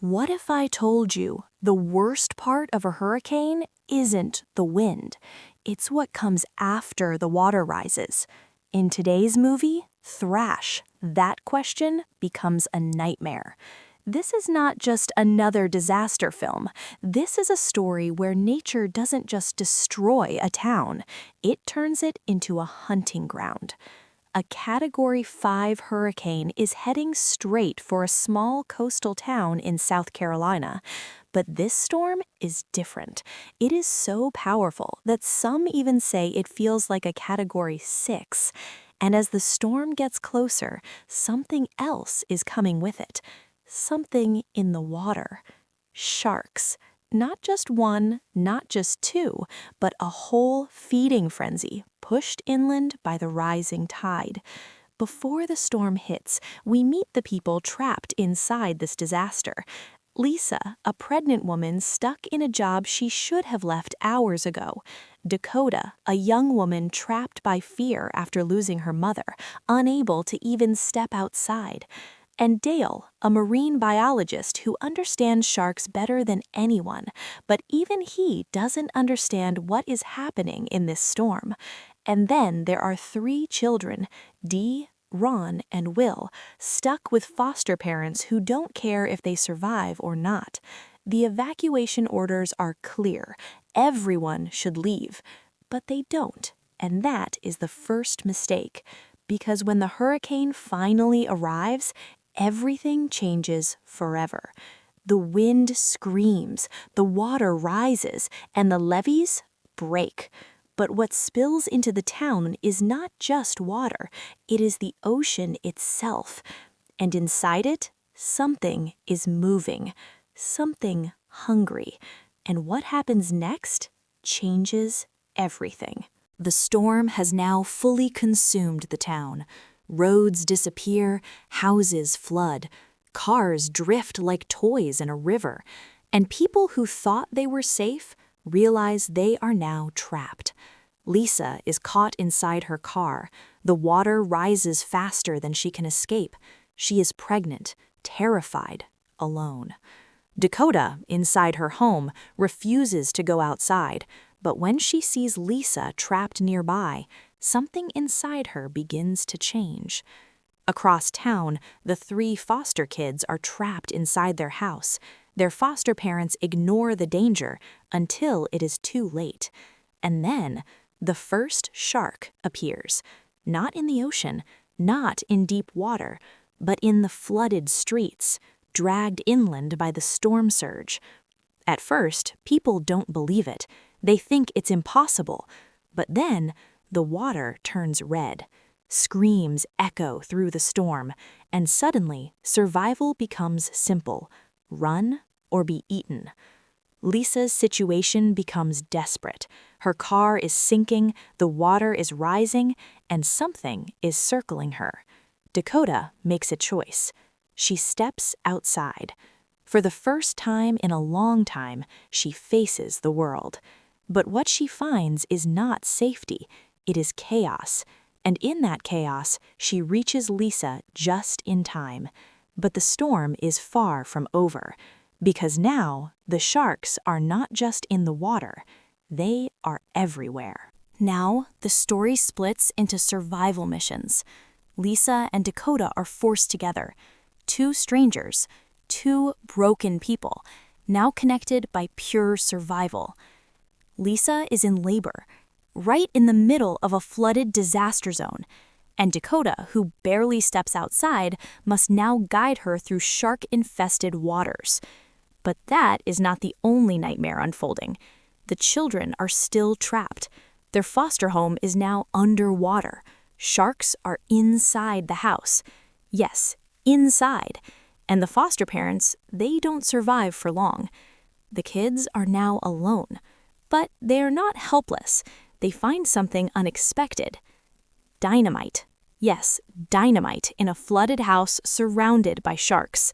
What if I told you the worst part of a hurricane isn't the wind? It's what comes after the water rises. In today's movie, Thrash, that question becomes a nightmare. This is not just another disaster film. This is a story where nature doesn't just destroy a town, it turns it into a hunting ground. A Category 5 hurricane is heading straight for a small coastal town in South Carolina. But this storm is different. It is so powerful that some even say it feels like a Category 6. And as the storm gets closer, something else is coming with it. Something in the water. Sharks. Not just one, not just two, but a whole feeding frenzy pushed inland by the rising tide. Before the storm hits, we meet the people trapped inside this disaster. Lisa, a pregnant woman stuck in a job she should have left hours ago. Dakota, a young woman trapped by fear after losing her mother, unable to even step outside. And Dale, a marine biologist who understands sharks better than anyone, but even he doesn't understand what is happening in this storm. And then there are 3 children, Dee, Ron, and Will, stuck with foster parents who don't care if they survive or not. The evacuation orders are clear. Everyone should leave. But they don't, and that is the first mistake. Because when the hurricane finally arrives, everything changes forever. The wind screams, the water rises, and the levees break. But what spills into the town is not just water, it is the ocean itself. And inside it, something is moving, something hungry. And what happens next changes everything. The storm has now fully consumed the town. Roads disappear, houses flood, cars drift like toys in a river, and people who thought they were safe realize they are now trapped. Lisa is caught inside her car. The water rises faster than she can escape. She is pregnant, terrified, alone. Dakota, inside her home, refuses to go outside, but when she sees Lisa trapped nearby, something inside her begins to change. Across town, the 3 foster kids are trapped inside their house. Their foster parents ignore the danger until it is too late. And then, the first shark appears. Not in the ocean, not in deep water, but in the flooded streets, dragged inland by the storm surge. At first, people don't believe it. They think it's impossible. But then, the water turns red. Screams echo through the storm, and suddenly, survival becomes simple: run or be eaten. Lisa's situation becomes desperate. Her car is sinking, the water is rising, and something is circling her. Dakota makes a choice. She steps outside. For the first time in a long time, she faces the world. But what she finds is not safety, it is chaos. And in that chaos, she reaches Lisa just in time. But the storm is far from over, because now the sharks are not just in the water, they are everywhere. Now, the story splits into survival missions. Lisa and Dakota are forced together. 2 strangers, 2 broken people, now connected by pure survival. Lisa is in labor, right in the middle of a flooded disaster zone, and Dakota, who barely steps outside, must now guide her through shark-infested waters. But that is not the only nightmare unfolding. The children are still trapped. Their foster home is now underwater. Sharks are inside the house. Yes, inside. And the foster parents, they don't survive for long. The kids are now alone. But they are not helpless. They find something unexpected. Dynamite. Yes, dynamite in a flooded house surrounded by sharks.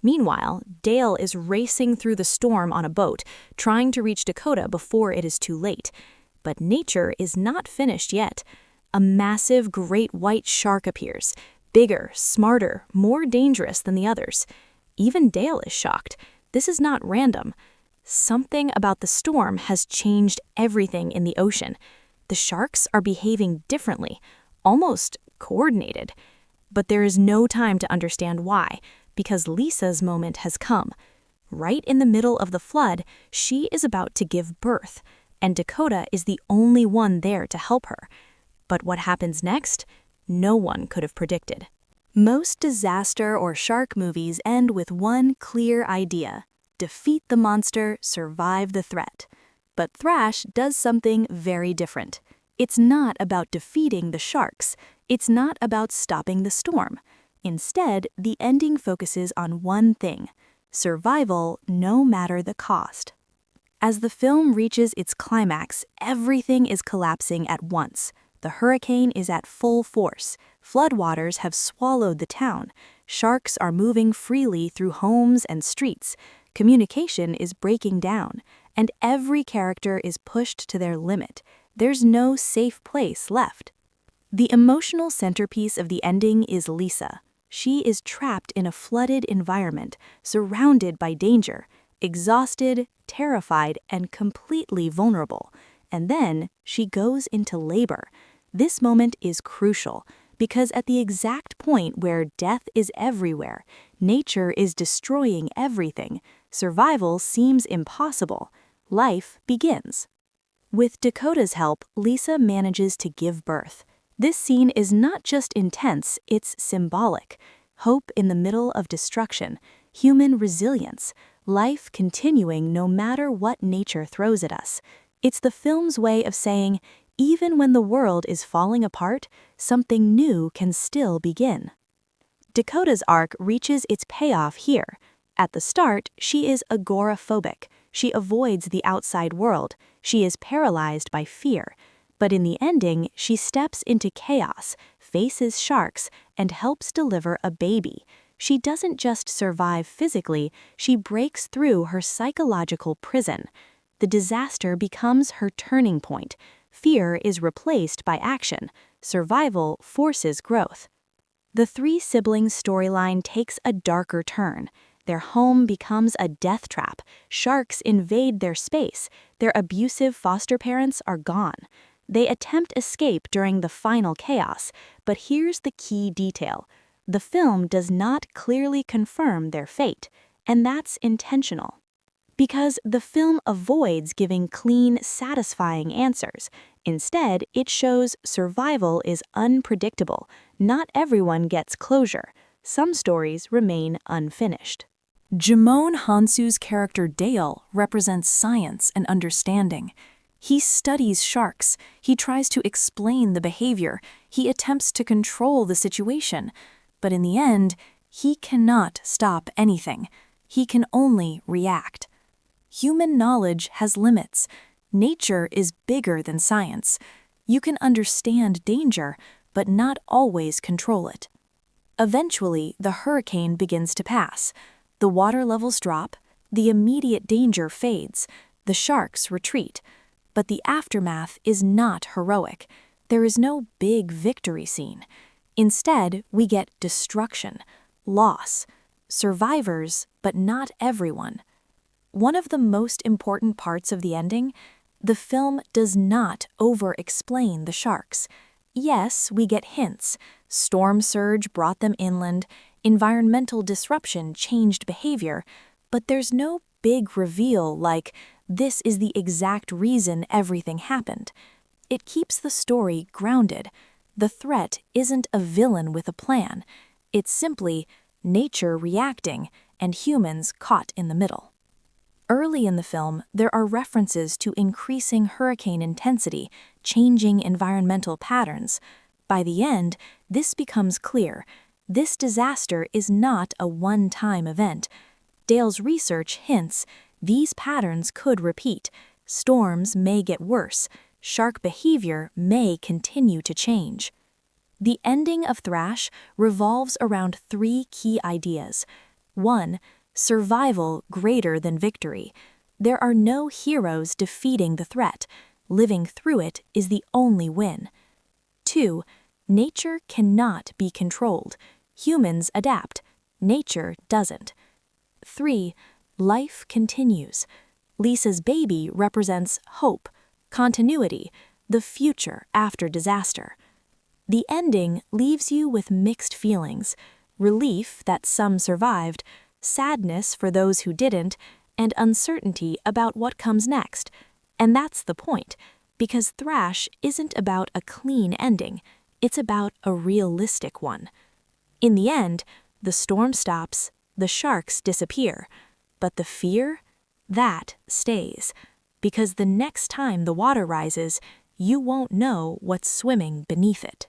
Meanwhile, Dale is racing through the storm on a boat, trying to reach Dakota before it is too late. But nature is not finished yet. A massive great white shark appears, bigger, smarter, more dangerous than the others. Even Dale is shocked. This is not random. Something about the storm has changed everything in the ocean. The sharks are behaving differently, almost coordinated. But there is no time to understand why, because Lisa's moment has come. Right in the middle of the flood, she is about to give birth, and Dakota is the only one there to help her. But what happens next? No one could have predicted. Most disaster or shark movies end with one clear idea: defeat the monster, survive the threat. But Thrash does something very different. It's not about defeating the sharks. It's not about stopping the storm. Instead, the ending focuses on one thing: survival no matter the cost. As the film reaches its climax, everything is collapsing at once. The hurricane is at full force. Floodwaters have swallowed the town. Sharks are moving freely through homes and streets. Communication is breaking down, and every character is pushed to their limit. There's no safe place left. The emotional centerpiece of the ending is Lisa. She is trapped in a flooded environment, surrounded by danger, exhausted, terrified, and completely vulnerable. And then she goes into labor. This moment is crucial because at the exact point where death is everywhere, nature is destroying everything, survival seems impossible, life begins. With Dakota's help, Lisa manages to give birth. This scene is not just intense, it's symbolic. Hope in the middle of destruction, human resilience, life continuing no matter what nature throws at us. It's the film's way of saying, even when the world is falling apart, something new can still begin. Dakota's arc reaches its payoff here. At the start, she is agoraphobic. She avoids the outside world. She is paralyzed by fear. But in the ending, she steps into chaos, faces sharks, and helps deliver a baby. She doesn't just survive physically, she breaks through her psychological prison. The disaster becomes her turning point. Fear is replaced by action. Survival forces growth. The three siblings' storyline takes a darker turn. Their home becomes a death trap. Sharks invade their space. Their abusive foster parents are gone. They attempt escape during the final chaos, but here's the key detail. The film does not clearly confirm their fate, and that's intentional. Because the film avoids giving clean, satisfying answers. Instead, it shows survival is unpredictable. Not everyone gets closure. Some stories remain unfinished. Jimon Hansu's character Dale represents science and understanding. He studies sharks. He tries to explain the behavior. He attempts to control the situation. But in the end, he cannot stop anything. He can only react. Human knowledge has limits. Nature is bigger than science. You can understand danger, but not always control it. Eventually, the hurricane begins to pass. The water levels drop. The immediate danger fades. The sharks retreat. But the aftermath is not heroic. There is no big victory scene. Instead, we get destruction, loss, survivors, but not everyone. One of the most important parts of the ending, the film does not over-explain the sharks. Yes, we get hints. Storm surge brought them inland, environmental disruption changed behavior, but there's no big reveal like, this is the exact reason everything happened. It keeps the story grounded. The threat isn't a villain with a plan. It's simply nature reacting and humans caught in the middle. Early in the film, there are references to increasing hurricane intensity, changing environmental patterns. By the end, this becomes clear. This disaster is not a one-time event. Dale's research hints these patterns could repeat. Storms may get worse. Shark behavior may continue to change. The ending of Thrash revolves around three key ideas. 1. Survival greater than victory. There are no heroes defeating the threat. Living through it is the only win. 2. Nature cannot be controlled. Humans adapt. Nature doesn't. 3. Life continues. Lisa's baby represents hope, continuity, the future after disaster. The ending leaves you with mixed feelings: relief that some survived, sadness for those who didn't, and uncertainty about what comes next. And that's the point, because Thrash isn't about a clean ending, it's about a realistic one. In the end, the storm stops, the sharks disappear, but the fear, that stays, because the next time the water rises, you won't know what's swimming beneath it.